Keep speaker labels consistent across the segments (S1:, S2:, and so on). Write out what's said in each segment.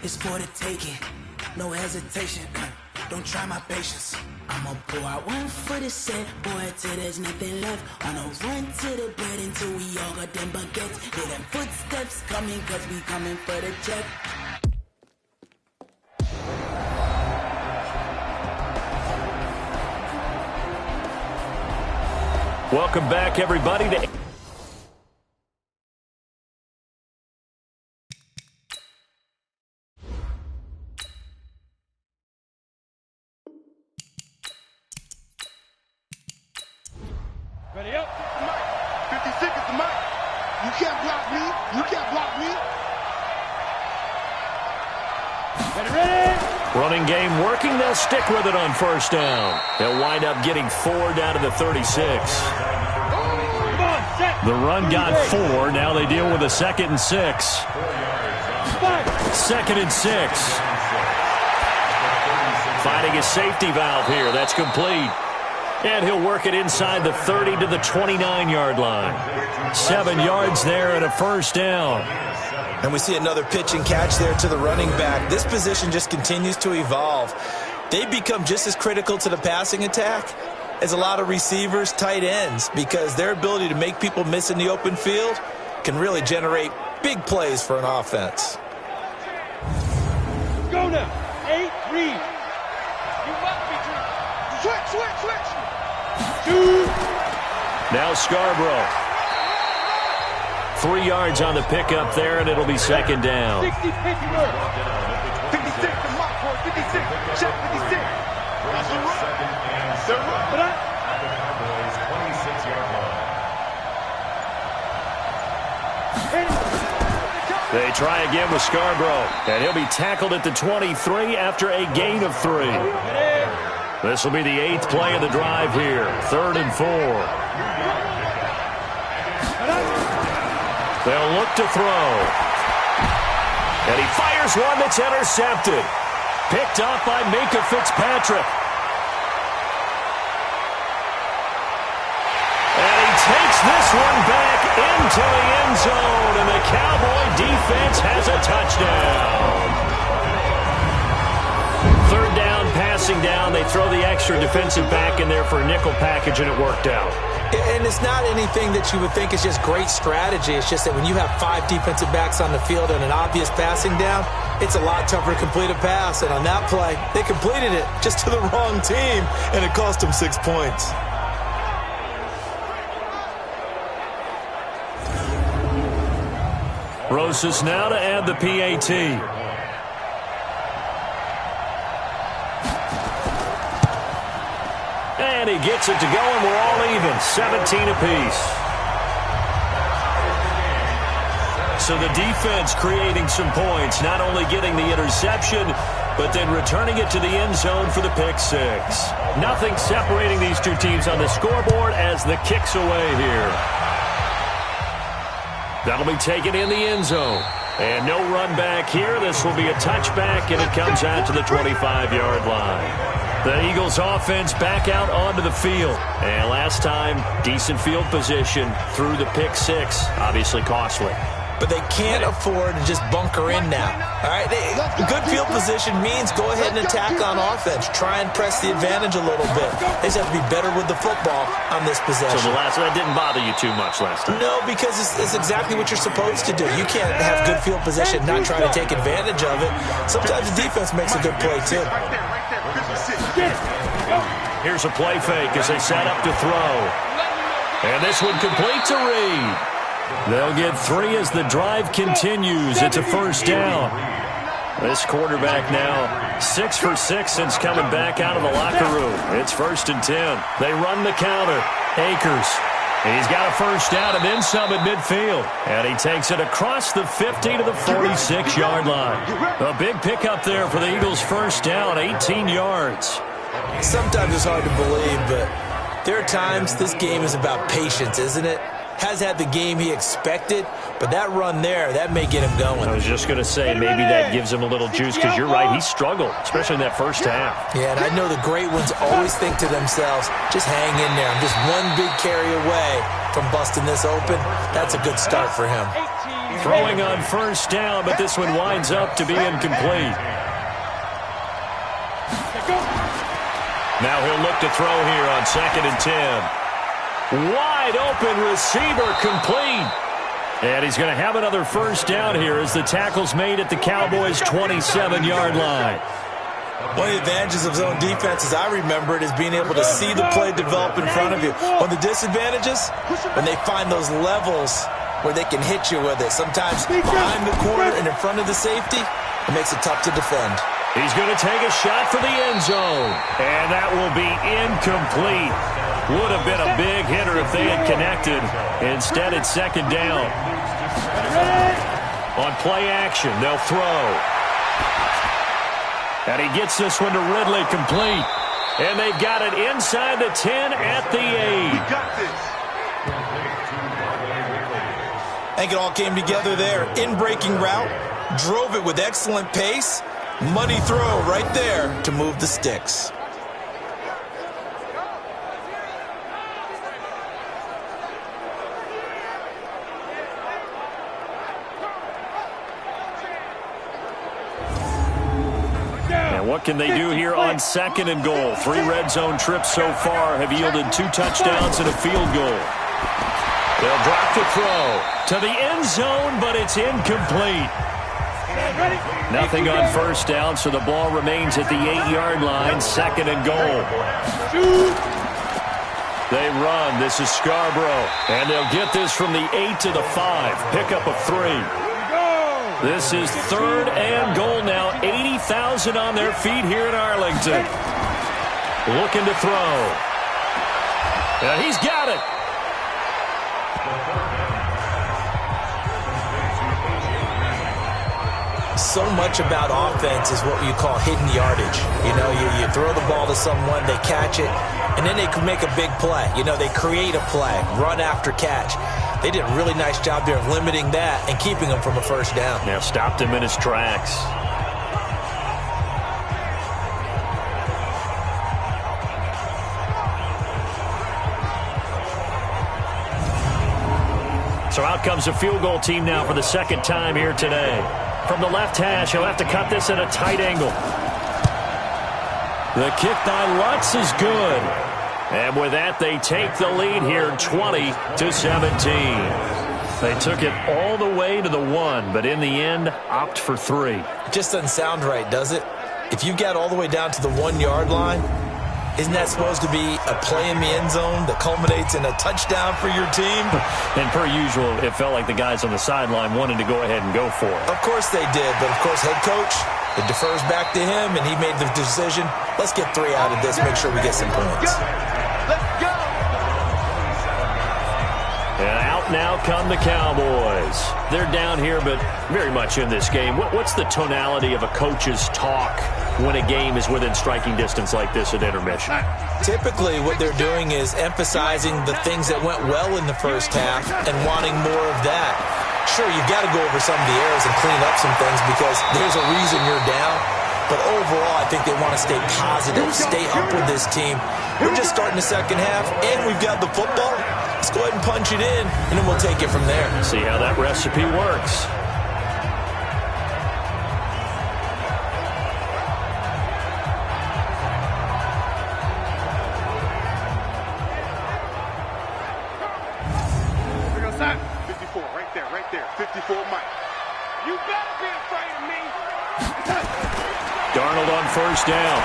S1: it's for the taking. No hesitation, don't try my patience. I'ma pour out one for the set, boy, till there's nothing left. On a run to the bread until we all got them baguettes. Hear them footsteps coming, cause we coming for the check.
S2: Welcome back, everybody, to
S3: ready up. 56 is the mic. You can't block me. You can't block me. Ready.
S2: Running game working. They'll stick with it on first down. They'll wind up getting 4 down to the 36. The run got 4. Now they deal with a 2nd and 6. 2nd and 6. Finding a safety valve here. That's complete. And he'll work it inside the 30 to the 29-yard line. 7 yards there and a first down.
S4: And we see another pitch and catch there to the running back. This position just continues to evolve. They become just as critical to the passing attack as a lot of receivers, tight ends, because their ability to make people miss in the open field can really generate big plays for an offense.
S3: Go now. 8, read. You must be true. Switch. 2.
S2: Now Scarborough. 3 yards on the pickup there, and it'll be 2nd down.
S3: 60, 50, 56, the mark for 56. Check 56. That's the run. The run.
S2: They try again with Scarborough, and he'll be tackled at the 23 after a gain of 3. This will be the 8th play of the drive here. 3rd and 4. They'll look to throw. And he fires one that's intercepted. Picked up by Minka Fitzpatrick. And he takes this one back into the end zone, and the Cowboy defense has a touchdown. 3rd down, passing down. They throw the extra defensive back in there for a nickel package, and it worked out.
S4: And it's not anything that you would think is just great strategy. It's just that when you have 5 defensive backs on the field and an obvious passing down, it's a lot tougher to complete a pass. And on that play, they completed it just to the wrong team, and it cost them 6 points.
S2: Rosas now to add the PAT. And he gets it to go, and we're all even. 17 apiece. So the defense creating some points, not only getting the interception, but then returning it to the end zone for the pick 6. Nothing separating these two teams on the scoreboard as the kick's away here. That'll be taken in the end zone. And no run back here. This will be a touchback, and it comes out to the 25-yard line. The Eagles offense back out onto the field. And last time, decent field position through the pick 6. Obviously costly.
S4: But they can't afford to just bunker in now. All right, good field position means go ahead and attack on offense. Try and press the advantage a little bit. They just have to be better with the football on this possession.
S2: So that didn't bother you too much last time?
S4: No, because it's exactly what you're supposed to do. You can't have good field position, not try to take advantage of it. Sometimes the defense makes a good play, too.
S2: Here's a play fake as they set up to throw. And this one complete to Reed. They'll get 3 as the drive continues. It's a first down. This quarterback now 6 for 6 since coming back out of the locker room. It's 1st and 10. They run the counter. Akers. He's got a first down and then some at midfield. And he takes it across the 50 to the 46-yard line. A big pickup there for the Eagles' first down, 18 yards.
S4: Sometimes it's hard to believe, but there are times this game is about patience, isn't it? Has had the game he expected, but that run there, that may get him going.
S2: I was just going to say, maybe that gives him a little juice, because you're right, he struggled, especially in that first half.
S4: Yeah, and I know the great ones always think to themselves, just hang in there. I'm just one big carry away from busting this open. That's a good start for him.
S2: Throwing on first down, but this one winds up to be incomplete. Now he'll look to throw here on 2nd and 10. Wide open receiver, complete. And he's going to have another first down here as the tackle's made at the Cowboys' 27-yard line.
S4: One of the advantages of zone defense, as I remember it, is being able to see the play develop in front of you. One of the disadvantages, when they find those levels where they can hit you with it. Sometimes behind the corner and in front of the safety, it makes it tough to defend.
S2: He's going to take a shot for the end zone. And that will be incomplete. Would have been a big hitter if they had connected. Instead, it's 2nd down. On play action, they'll throw. And he gets this one to Ridley, complete. And they've got it inside the 10 at the 8.
S3: We got this.
S4: I think it all came together there. In-breaking route, drove it with excellent pace. Money throw right there to move the sticks.
S2: And what can they do here on 2nd and goal? 3 red zone trips so far have yielded 2 touchdowns and a field goal. They'll drop the throw to the end zone, but it's incomplete. Nothing on first down, so the ball remains at the 8-yard line, 2nd and goal. They run. This is Scarborough. And they'll get this from the 8 to the 5. Pickup of 3. This is 3rd and goal now. 80,000 on their feet here in Arlington. Looking to throw. And he's got it.
S4: So much about offense is what you call hidden yardage. You know, you throw the ball to someone, they catch it, and then they can make a big play. You know, they create a play, run after catch. They did a really nice job there of limiting that and keeping him from a first down.
S2: Yeah, stopped him in his tracks. So out comes a field goal team now for the 2nd time here today. From the left hash, he'll have to cut this at a tight angle. The kick by Lutz is good. And with that, they take the lead here 20-17. They took it all the way to the 1, but in the end, opt for 3.
S4: It just doesn't sound right, does it? If you get all the way down to the 1-yard line, isn't that supposed to be a play in the end zone that culminates in a touchdown for your team?
S2: And per usual, it felt like the guys on the sideline wanted to go ahead and go for it.
S4: Of course they did, but of course head coach, it defers back to him, and he made the decision, let's get 3 out of this, make sure we get some points.
S3: Let's go.
S2: And out now come the Cowboys. They're down here, but very much in this game. What's the tonality of a coach's talk when a game is within striking distance like this at intermission?
S4: Typically, what they're doing is emphasizing the things that went well in the first half and wanting more of that. Sure, you've got to go over some of the errors and clean up some things because there's a reason you're down. But overall, I think they want to stay positive, stay up with this team. We're just starting the second half, and we've got the football. Let's go ahead and punch it in, and then we'll take it from there.
S2: See how that recipe works.
S3: Here goes that. 54, right there. 54, Mike. You better be afraid of me.
S2: Darnold on first down.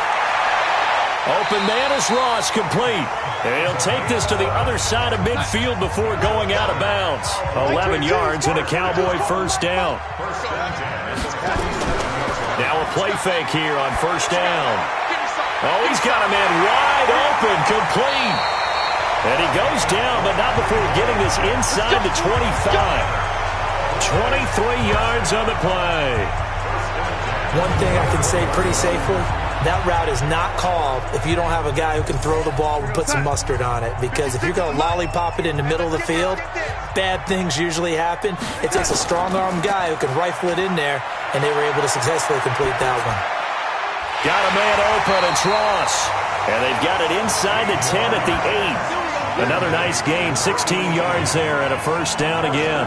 S2: Open man is Ross, complete. And he'll take this to the other side of midfield before going out of bounds. 11 yards and a Cowboy first down. Now a play fake here on first down. Oh, he's got a man wide open, complete. And he goes down, but not before getting this inside the 25. 23 yards on the play.
S4: One thing I can say pretty safely, that route is not called if you don't have a guy who can throw the ball and put some mustard on it. Because if you're going to lollipop it in the middle of the field, bad things usually happen. It takes a strong-arm guy who can rifle it in there, and they were able to successfully complete that one.
S2: Got a man open, it's Ross. And they've got it inside the 10 at the 8. Another nice gain, 16 yards there and a first down again.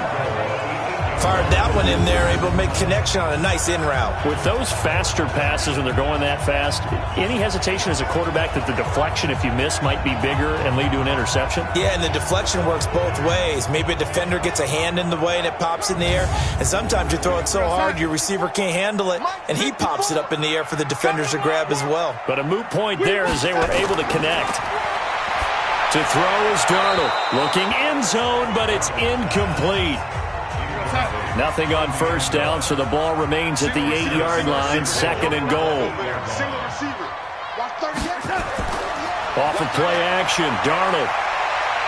S4: Fired that one in there, able to make connection on a nice in route.
S2: With those faster passes when they're going that fast, any hesitation as a quarterback that the deflection, if you miss, might be bigger and lead to an interception?
S4: Yeah, and the deflection works both ways. Maybe a defender gets a hand in the way and it pops in the air, and sometimes you throw it so hard your receiver can't handle it, and he pops it up in the air for the defenders to grab as well.
S2: But a moot point there as they were able to connect. To throw is Darnold. Looking end zone, but it's incomplete. Nothing on first down, so the ball remains at the 8-yard line, 2nd and goal. Off of play action, Darnold.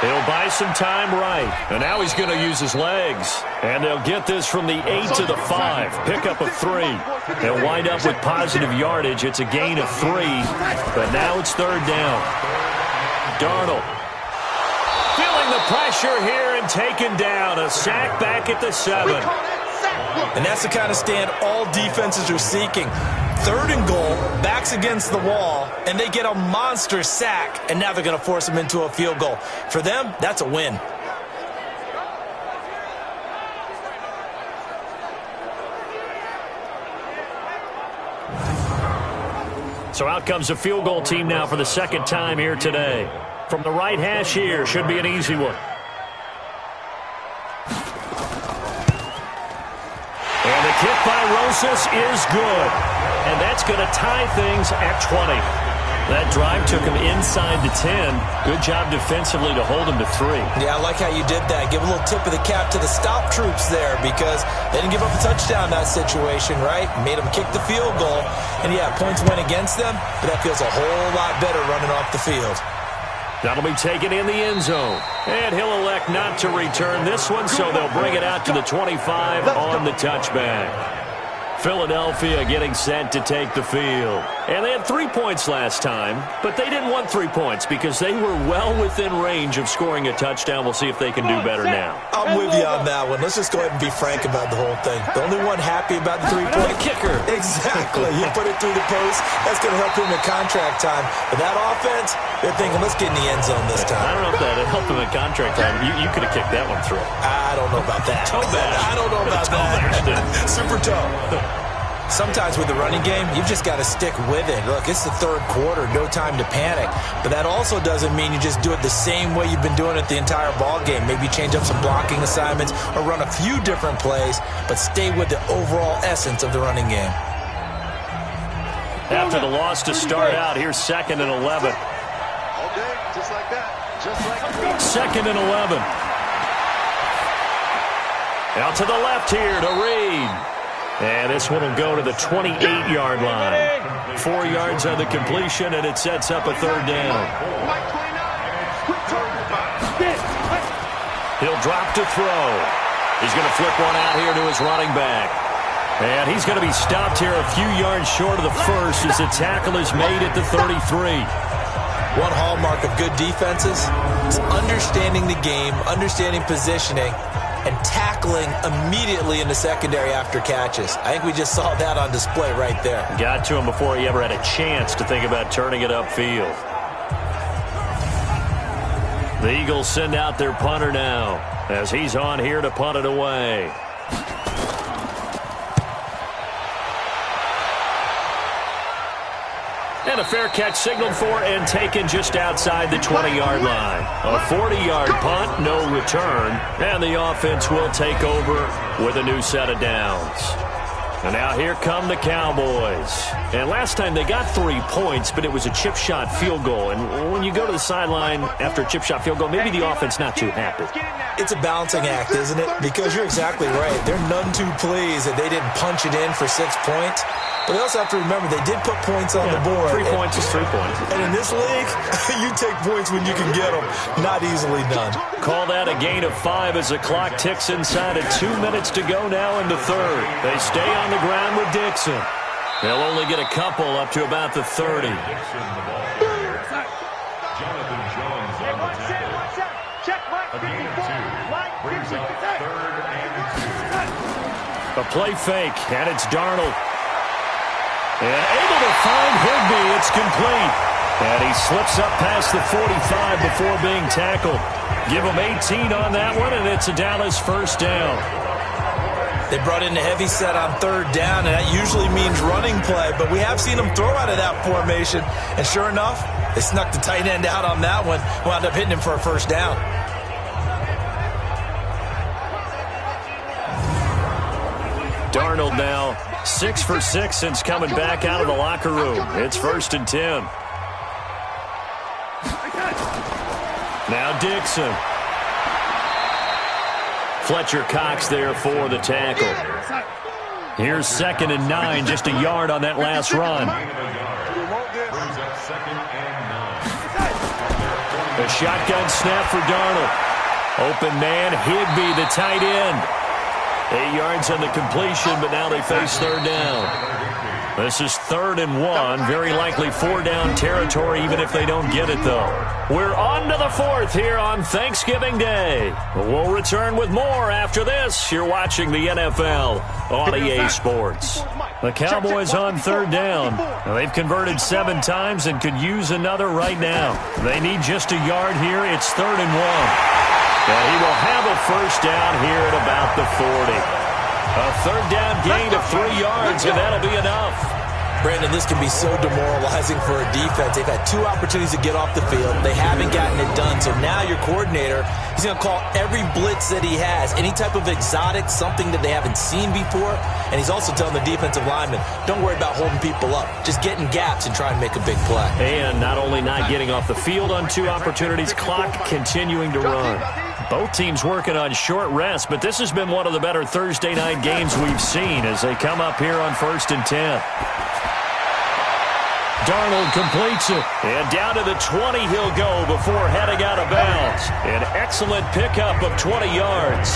S2: He'll buy some time right, and now he's going to use his legs. And they'll get this from the 8 to the 5, pickup of 3. They'll wind up with positive yardage. It's a gain of 3, but now it's 3rd down. Darnold feeling the pressure here and taken down. A sack back at the 7.
S4: And that's the kind of stand all defenses are seeking. 3rd and goal, backs against the wall, and they get a monster sack, and now they're going to force them into a field goal. For them, that's a win.
S2: So out comes a field goal team now for the 2nd time here today. From the right hash here, should be an easy one. And the kick by Rosas is good. And that's going to tie things at 20. That drive took him inside the 10. Good job defensively to hold him to 3.
S4: Yeah, I like how you did that. Give a little tip of the cap to the stop troops there because they didn't give up a touchdown in that situation, right? Made them kick the field goal. And, yeah, points went against them, but that feels a whole lot better running off the field.
S2: That'll be taken in the end zone. And he'll elect not to return this one, so they'll bring it out to the 25 on the touchback. Philadelphia getting set to take the field. And they had 3 points last time, but they didn't want 3 points because they were well within range of scoring a touchdown. We'll see if they can do better now.
S4: I'm with you on that one. Let's just go ahead and be frank about the whole thing. The only one happy about the 3-point
S2: kicker.
S4: Exactly. You put it through the post. That's going to help him in contract time. But that offense, they're thinking, let's get in the end zone this time.
S2: I don't know if that helped him in contract time. You could have kicked that one through.
S4: I don't know about that.
S2: Toe bash.
S4: I don't know about that. Super toe. Sometimes with the running game, you've just got to stick with it. Look, it's the 3rd quarter, no time to panic. But that also doesn't mean you just do it the same way you've been doing it the entire ball game. Maybe change up some blocking assignments or run a few different plays, but stay with the overall essence of the running game.
S2: After the loss to start out, here's 2nd and 11.
S3: All day, just like that. Just like that.
S2: 2nd and 11. Out to the left here to Reed. And this one will go to the 28-yard line. 4 yards on the completion, and it sets up a 3rd down. He'll drop to throw. He's going to flip one out here to his running back. And he's going to be stopped here a few yards short of the first as the tackle is made at the 33.
S4: One hallmark of good defenses is understanding the game, understanding positioning, and tackling immediately in the secondary after catches. I think we just saw that on display right there.
S2: Got to him before he ever had a chance to think about turning it upfield. The Eagles send out their punter now as he's on here to punt it away. And a fair catch signaled for and taken just outside the 20-yard line. A 40-yard punt, no return. And the offense will take over with a new set of downs. And now here come the Cowboys. And last time they got 3 points, but it was a chip shot field goal. And when you go to the sideline after a chip shot field goal, maybe the offense not too happy.
S4: It's a balancing act, isn't it? Because you're exactly right. They're none too pleased that they didn't punch it in for 6 points. But they also have to remember they did put points on the board.
S2: 3 points is 3 points.
S4: And in this league, you take points when you can get them. Not easily done.
S2: Call that a gain of 5 as the clock ticks inside of 2 minutes to go now in the 3rd. They stay on the ground with Dixon. They'll only get a couple up to about the 30. A play fake, and it's Darnold. And able to find Higbee. It's complete. And he slips up past the 45 before being tackled. Give him 18 on that one, and it's a Dallas 1st down.
S4: They brought in a heavy set on third down, and that usually means running play, but we have seen them throw out of that formation, and sure enough, they snuck the tight end out on that one, wound up hitting him for a first down.
S2: Darnold now 6 for 6 since coming back out of the locker room. It's 1st and 10. Now Dixon. Fletcher Cox there for the tackle. Here's 2nd and 9, just a yard on that last run. A shotgun snap for Darnold. Open man, Higbee, the tight end. 8 yards on the completion, but now they face third down. This is 3rd and 1, very likely 4-down territory, even if they don't get it, though. We're on to the 4th here on Thanksgiving Day. We'll return with more after this. You're watching the NFL on EA Sports. The Cowboys on 3rd down. Now, they've converted 7 times and could use another right now. They need just a yard here. It's 3rd and 1. And he will have a first down here at about the 40. A 3rd down gain of 3 yards, and that'll be enough.
S4: Brandon, this can be so demoralizing for a defense. They've had 2 opportunities to get off the field. They haven't gotten it done. So now your coordinator, he's going to call every blitz that he has, any type of exotic, something that they haven't seen before. And he's also telling the defensive lineman, don't worry about holding people up. Just get in gaps and try and make a big play.
S2: And not only not getting off the field on 2 opportunities, clock continuing to run. Both teams working on short rest, but this has been one of the better Thursday night games we've seen as they come up here on 1st and 10. Darnold completes it, and down to the 20 he'll go before heading out of bounds. An excellent pickup of 20 yards.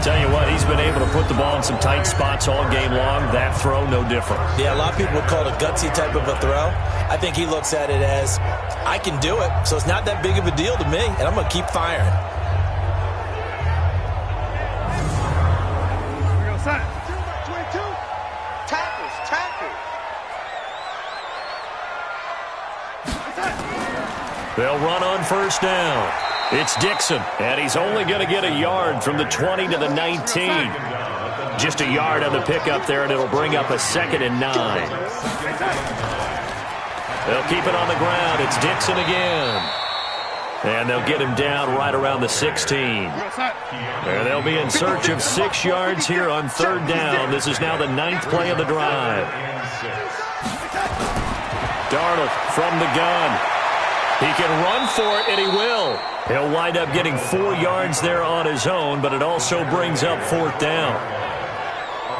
S2: Tell you what, he's been able to put the ball in some tight spots all game long. That throw, no different.
S4: Yeah, a lot of people would call it a gutsy type of a throw. I think he looks at it as, I can do it, so it's not that big of a deal to me, and I'm going to keep firing.
S2: They'll run on 1st down. It's Dixon, and he's only going to get a yard from the 20 to the 19. Just a yard on the pickup there, and it'll bring up a 2nd and 9. They'll keep it on the ground. It's Dixon again. And they'll get him down right around the 16. And they'll be in search of 6 yards here on 3rd down. This is now the 9th play of the drive. Darnold from the gun. He can run for it, and he will. He'll wind up getting 4 yards there on his own, but it also brings up 4th down.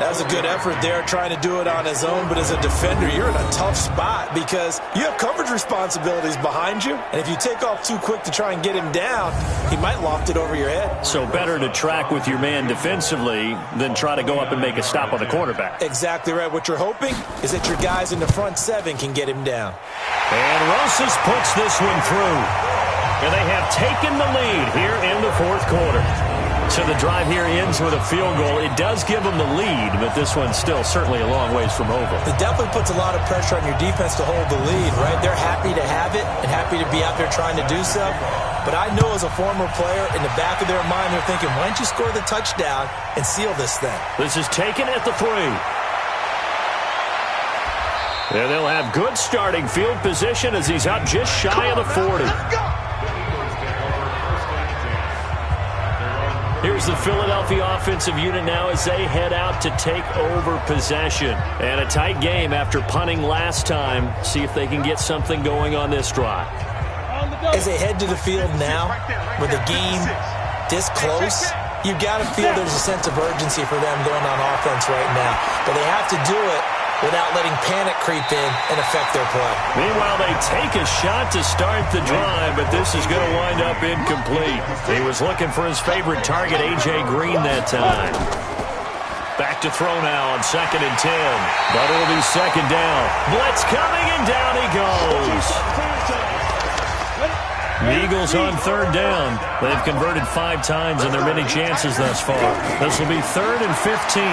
S4: That was a good effort there, trying to do it on his own, but as a defender, you're in a tough spot because you have coverage responsibilities behind you, and if you take off too quick to try and get him down, he might loft it over your head.
S2: So better to track with your man defensively than try to go up and make a stop on the quarterback.
S4: Exactly right. What you're hoping is that your guys in the front 7 can get him down.
S2: And Rosas puts this one through. And they have taken the lead here in the 4th quarter. So the drive here ends with a field goal. It does give them the lead, but this one's still certainly a long ways from over.
S4: It definitely puts a lot of pressure on your defense to hold the lead, right? They're happy to have it and happy to be out there trying to do so. But I know as a former player, in the back of their mind, they're thinking, why don't you score the touchdown and seal this thing?
S2: This is taken at the 3. And they'll have good starting field position as he's up just shy of the 40. Here's the Philadelphia offensive unit now as they head out to take over possession. And a tight game after punting last time. See if they can get something going on this drive.
S4: As they head to the field now, with the game this close, you've got to feel there's a sense of urgency for them going on offense right now. But they have to do it without letting panic creep in and affect their play.
S2: Meanwhile, they take a shot to start the drive, but this is going to wind up incomplete. He was looking for his favorite target, A.J. Green, that time. Back to throw now on 2nd and 10. But it'll be 2nd down. Blitz coming, and down he goes. The Eagles on 3rd down. They've converted 5 times in their many chances thus far. This will be 3rd and 15.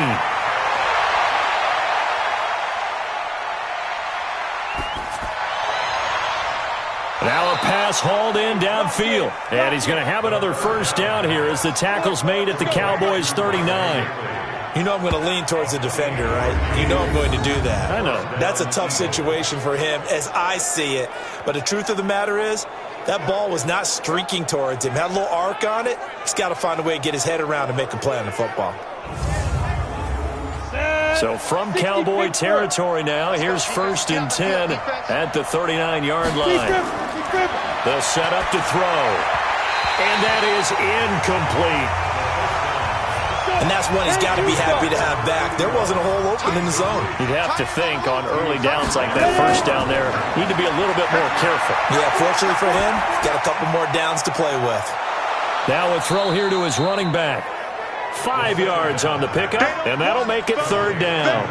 S2: Now a pass hauled in downfield. And he's going to have another first down here as the tackle's made at the Cowboys' 39.
S4: You know I'm going to lean towards the defender, right? You know I'm going to do that.
S2: I know.
S4: That's a tough situation for him as I see it. But the truth of the matter is, that ball was not streaking towards him. Had a little arc on it. He's got to find a way to get his head around and make a play on the football.
S2: So from Cowboy territory now, here's 1st and 10 at the 39-yard line. They'll set up to throw. And that is incomplete.
S4: And that's one he's got to be happy to have back. There wasn't a hole open in the zone.
S2: You'd have to think on early downs like that first down there, need to be a little bit more careful.
S4: Yeah, fortunately for him, he's got a couple more downs to play with.
S2: Now a throw here to his running back. 5 yards on the pickup, and that'll make it 3rd down.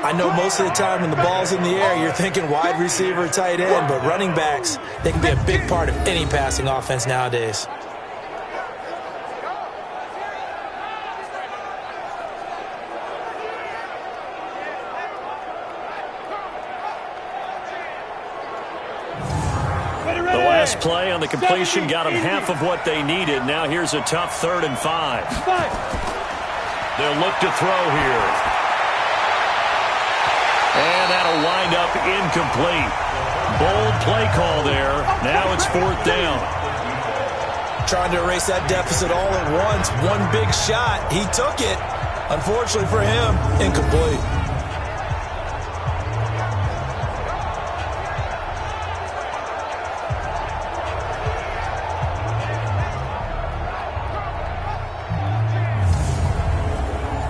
S4: I know most of the time when the ball's in the air, you're thinking wide receiver, tight end, but running backs, they can be a big part of any passing offense nowadays.
S2: Last play on the completion got them half of what they needed. Now here's a tough 3rd and 5. They'll look to throw here. And that'll wind up incomplete. Bold play call there. Now it's 4th down.
S4: Trying to erase that deficit all at once. One big shot. He took it. Unfortunately for him, incomplete.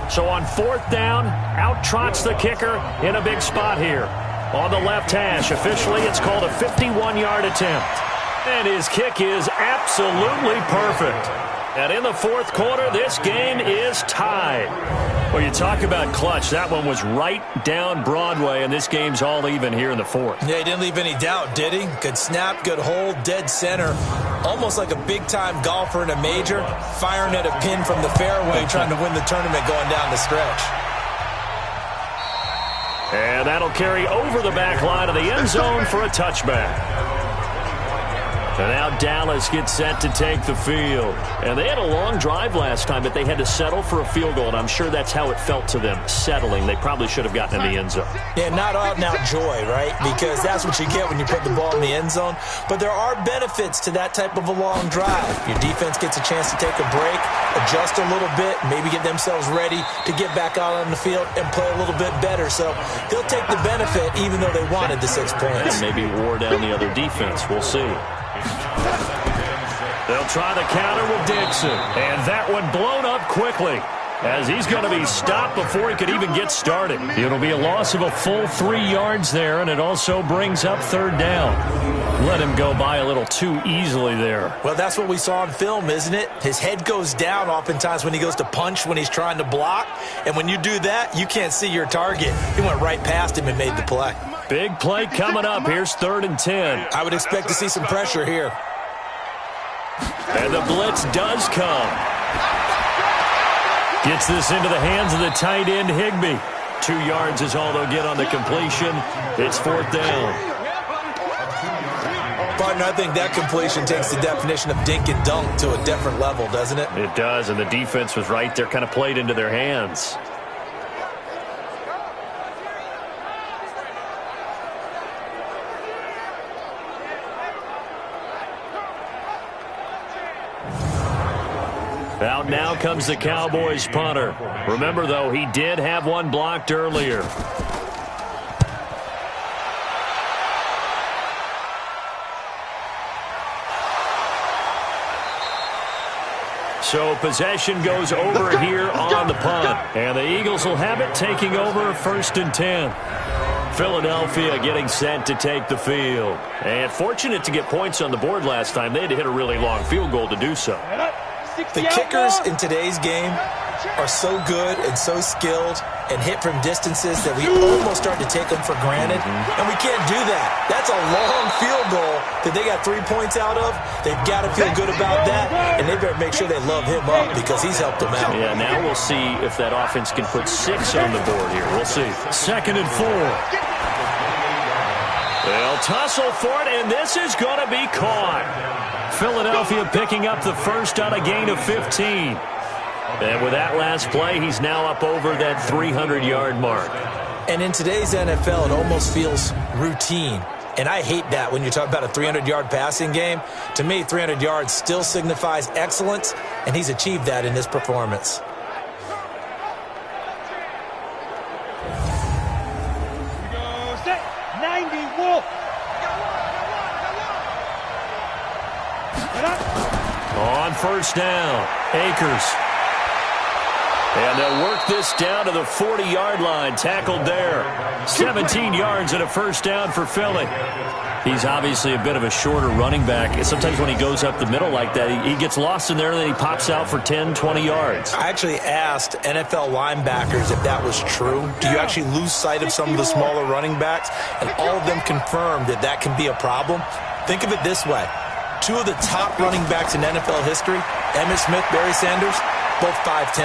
S2: So on 4th down, out trots the kicker in a big spot here. On the left hash, officially it's called a 51-yard attempt. And his kick is absolutely perfect. And in the 4th quarter, this game is tied. Well, you talk about clutch. That one was right down Broadway, and this game's all even here in the 4th.
S4: Yeah, he didn't leave any doubt, did he? Good snap, good hold, dead center. Almost like a big-time golfer in a major, firing at a pin from the fairway, trying to win the tournament going down the stretch.
S2: And that'll carry over the back line of the end zone for a touchback. And now Dallas gets set to take the field. And they had a long drive last time, but they had to settle for a field goal, and I'm sure that's how it felt to them, settling. They probably should have gotten in the end zone.
S4: Yeah, not out-and-out joy, right? Because that's what you get when you put the ball in the end zone. But there are benefits to that type of a long drive. Your defense gets a chance to take a break, adjust a little bit, maybe get themselves ready to get back out on the field and play a little bit better. So they'll take the benefit even though they wanted the 6 points.
S2: And maybe wore down the other defense. We'll see. They'll try the counter with Dixon. And that one blown up quickly as he's going to be stopped before he could even get started. It'll be a loss of a full 3 yards there, and it also brings up 3rd down. Let him go by a little too easily there.
S4: Well, that's what we saw on film, isn't it? His head goes down oftentimes when he goes to punch, when he's trying to block. And when you do that, you can't see your target. He went right past him and made the play.
S2: Big play coming up. Here's 3rd and 10.
S4: I would expect to see some pressure here.
S2: And the blitz does come. Gets this into the hands of the tight end, Higbee. 2 yards is all they'll get on the completion. It's 4th down.
S4: Partner, I think that completion takes the definition of dink and dunk to a different level, doesn't it?
S2: It does, and the defense was right there, kind of played into their hands. Out now comes the Cowboys punter. Remember, though, he did have one blocked earlier. So possession goes over here on the punt. And the Eagles will have it, taking over 1st and 10. Philadelphia getting set to take the field. And fortunate to get points on the board last time. They had to hit a really long field goal to do so.
S4: The kickers in today's game are so good and so skilled and hit from distances that we almost start to take them for granted. And we can't do that. That's a long field goal that they got 3 points out of. They've got to feel good about that, and they better make sure they love him up because he's helped them out.
S2: Yeah, now we'll see if that offense can put 6 on the board here. We'll see. 2nd and 4. They'll tussle for it, and this is going to be caught. Philadelphia picking up the first on a gain of 15. And with that last play, he's now up over that 300-yard mark.
S4: And in today's NFL, it almost feels routine. And I hate that when you talk about a 300-yard passing game. To me, 300 yards still signifies excellence, and he's achieved that in this performance.
S2: On first down, Akers. And they'll work this down to the 40-yard line, tackled there. 17 yards and a first down for Philly. He's obviously a bit of a shorter running back. Sometimes when he goes up the middle like that, he gets lost in there and then he pops out for 10, 20 yards.
S4: I actually asked NFL linebackers if that was true. Do you actually lose sight of some of the smaller running backs? And all of them confirmed that that can be a problem. Think of it this way. Two of the top running backs in NFL history, Emmitt Smith, Barry Sanders, both 5'10".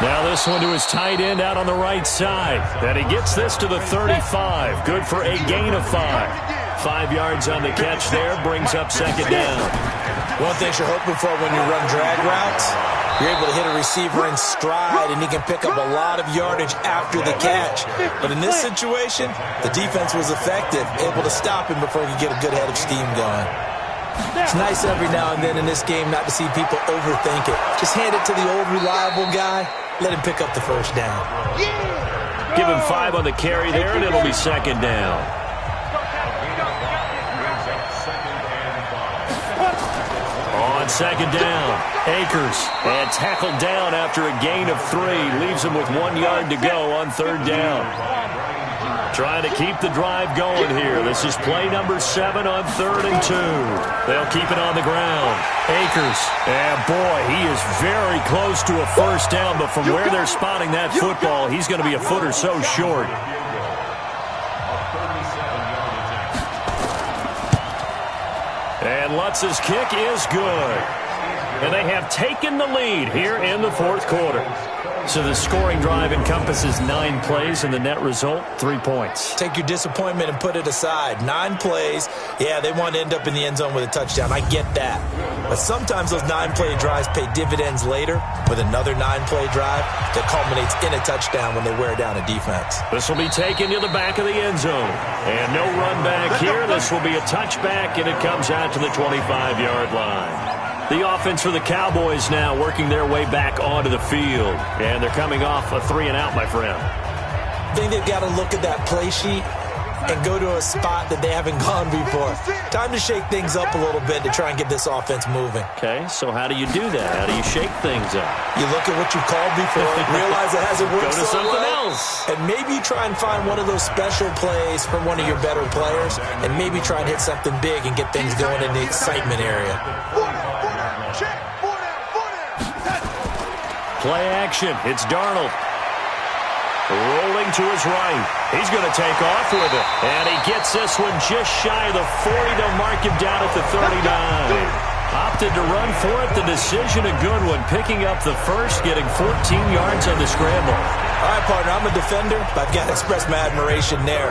S2: Now this one to his tight end out on the right side. And he gets this to the 35. Good for a gain of 5. 5 yards on the catch there, brings up second down.
S4: One thing you're hoping for when you run drag routes, you're able to hit a receiver in stride, and he can pick up a lot of yardage after the catch. But in this situation, the defense was effective, able to stop him before he could get a good head of steam going. It's nice every now and then in this game not to see people overthink it. Just hand it to the old reliable guy. Let him pick up the first down.
S2: Give him 5 on the carry there, and it'll be second down. On second down, Akers. And tackled down after a gain of 3. Leaves him with 1 yard to go on third down. Trying to keep the drive going here. This is play number 7 on 3rd and 2. They'll keep it on the ground. Akers. And boy, he is very close to a first down, but from where they're spotting that football, he's going to be a foot or so short. And Lutz's kick is good. And they have taken the lead here in the fourth quarter. So the scoring drive encompasses 9 plays, and the net result, 3 points.
S4: Take your disappointment and put it aside. 9 plays, yeah, they want to end up in the end zone with a touchdown. I get that. But sometimes those 9-play drives pay dividends later with another 9-play drive that culminates in a touchdown when they wear down a defense.
S2: This will be taken to the back of the end zone. And no run back here. This will be a touchback, and it comes out to the 25-yard line. The offense for the Cowboys now working their way back onto the field. And they're coming off a 3-and-out, my friend.
S4: I think they've got to look at that play sheet and go to a spot that they haven't gone before. Time to shake things up a little bit to try and get this offense moving.
S2: Okay, so how do you do that? How do you shake things up?
S4: You look at what you called before, realize it hasn't worked
S2: Go to
S4: so
S2: something
S4: well,
S2: else.
S4: and maybe try and find one of those special plays from one of your better players, and maybe try and hit something big and get things going in the excitement area.
S2: Play action. It's Darnold. Rolling to his right. He's going to take off with it. And he gets this one just shy of the 40 to mark him down at the 39. Opted to run for it. The decision a good one. Picking up the first, getting 14 yards on the scramble.
S4: All right, partner, I'm a defender, but I've got to express my admiration there.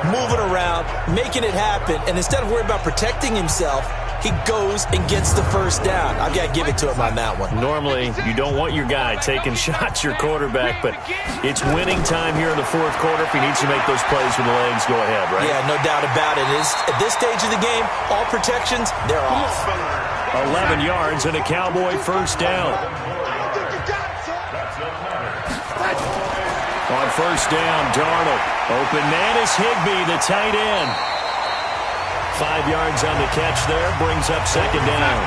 S4: Moving around, making it happen, and instead of worrying about protecting himself, he goes and gets the first down. I've got to give it to him on that one.
S2: Normally, you don't want your guy taking shots, your quarterback, but it's winning time here in the fourth quarter. If he needs to make those plays with the legs, go ahead, right?
S4: Yeah, no doubt about it. At this stage of the game, all protections, they're off.
S2: 11 yards and a Cowboy first down. On first down, Darnold. Open man is Higbee, the tight end. 5 yards on the catch there, brings up second down.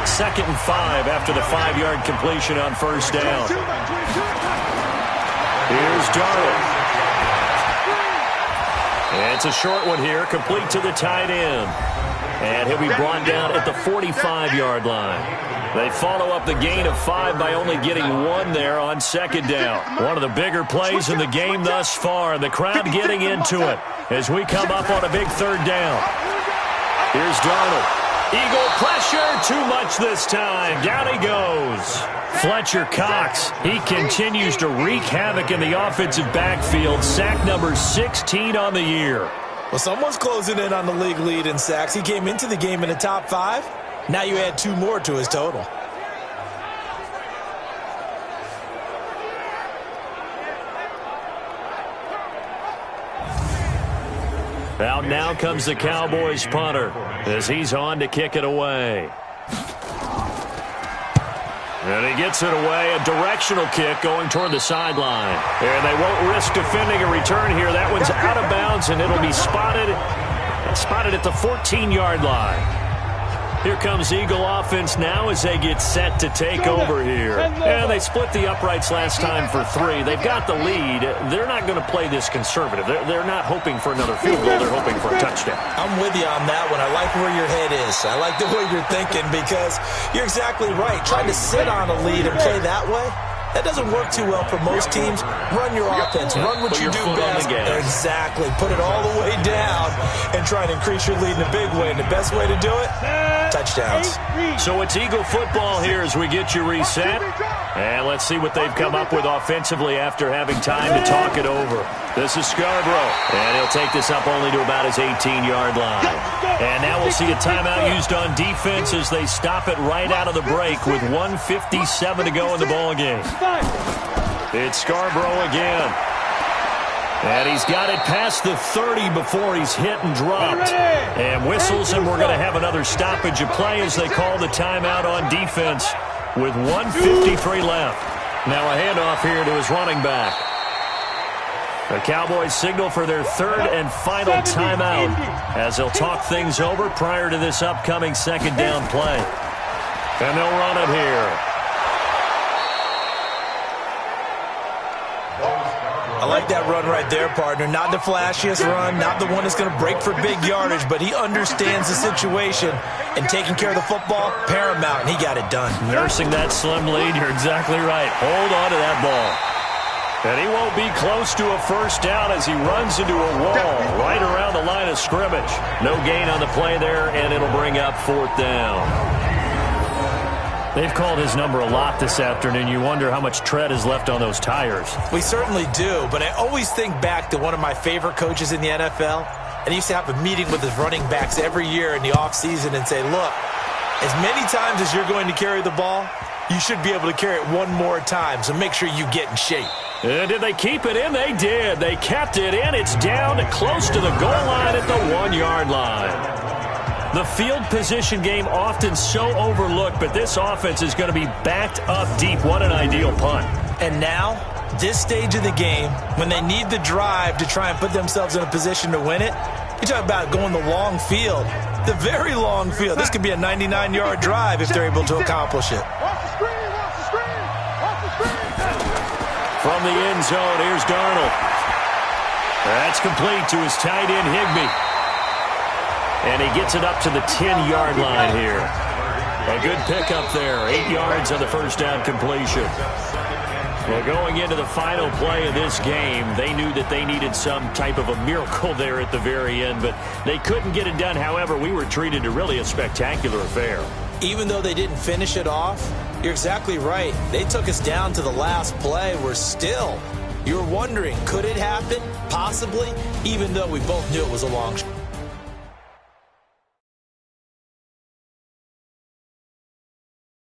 S2: 2nd and 5 after the 5-yard completion on first down. Here's Darnold. And it's a short one here, complete to the tight end. And he'll be brought down at the 45-yard line. They follow up the gain of 5 by only getting 1 there on second down. One of the bigger plays in the game thus far, and the crowd getting into it as we come up on a big third down. Here's Darnold. Eagle pressure, too much this time. Down he goes. Fletcher Cox, he continues to wreak havoc in the offensive backfield. Sack number 16 on the year.
S4: Well, someone's closing in on the league lead in sacks. He came into the game in the top 5. Now you add 2 more to his total.
S2: Out now comes the Cowboys punter as he's on to kick it away. And he gets it away, a directional kick going toward the sideline. And they won't risk defending a return here. That one's out of bounds, and it'll be spotted at the 14-yard line. Here comes Eagle offense now as they get set to take over here. And they split the uprights last time for 3. They've got the lead. They're not going to play this conservative. They're not hoping for another field goal. They're hoping for a touchdown.
S4: I'm with you on that one. I like where your head is. I like the way you're thinking because you're exactly right. Trying to sit on a lead and play that way, that doesn't work too well for most teams. Run your offense. Run what you do best. Exactly. Put it all the way down and try and increase your lead in a big way. And the best way to do it, touchdowns.
S2: So it's Eagle football here as we get you reset. And let's see what they've come up with offensively after having time to talk it over. This is Scarborough. And he'll take this up only to about his 18-yard line. And now we'll see a timeout used on defense as they stop it right out of the break with 1:57 to go in the ballgame. It's Scarborough again. And he's got it past the 30 before he's hit and dropped. And whistles, and we're going to have another stoppage of play as they call the timeout on defense with 1:53 left. Now a handoff here to his running back. The Cowboys signal for their third and final timeout as they'll talk things over prior to this upcoming second down play. And they'll run it here.
S4: I like that run right there, partner. Not the flashiest run, not the one that's going to break for big yardage, but he understands the situation, and taking care of the football, paramount, and he got it done.
S2: Nursing that slim lead, you're exactly right. Hold on to that ball. And he won't be close to a first down as he runs into a wall right around the line of scrimmage. No gain on the play there, and it'll bring up 4th down. They've called his number a lot this afternoon. You wonder how much tread is left on those tires.
S4: We certainly do, but I always think back to one of my favorite coaches in the NFL, and he used to have a meeting with his running backs every year in the offseason and say, look, as many times as you're going to carry the ball, you should be able to carry it one more time, so make sure you get in shape.
S2: And did they keep it in? They did. They kept it in. It's down close to the goal line at the 1-yard line. The field position game often so overlooked, but this offense is going to be backed up deep. What an ideal punt.
S4: And now, this stage of the game, when they need the drive to try and put themselves in a position to win it, you talk about going the long field, the very long field. This could be a 99-yard drive if they're able to accomplish it.
S2: From the end zone, here's Darnold. That's complete to his tight end, Higbee. And he gets it up to the 10-yard line here. A good pickup there. 8 yards on the first down completion. Well, going into the final play of this game, they knew that they needed some type of a miracle there at the very end, but they couldn't get it done. However, we were treated to really a spectacular affair.
S4: Even though they didn't finish it off, you're exactly right. They took us down to the last play. We're still, you're wondering, could it happen? Possibly, even though we both knew it was a long shot.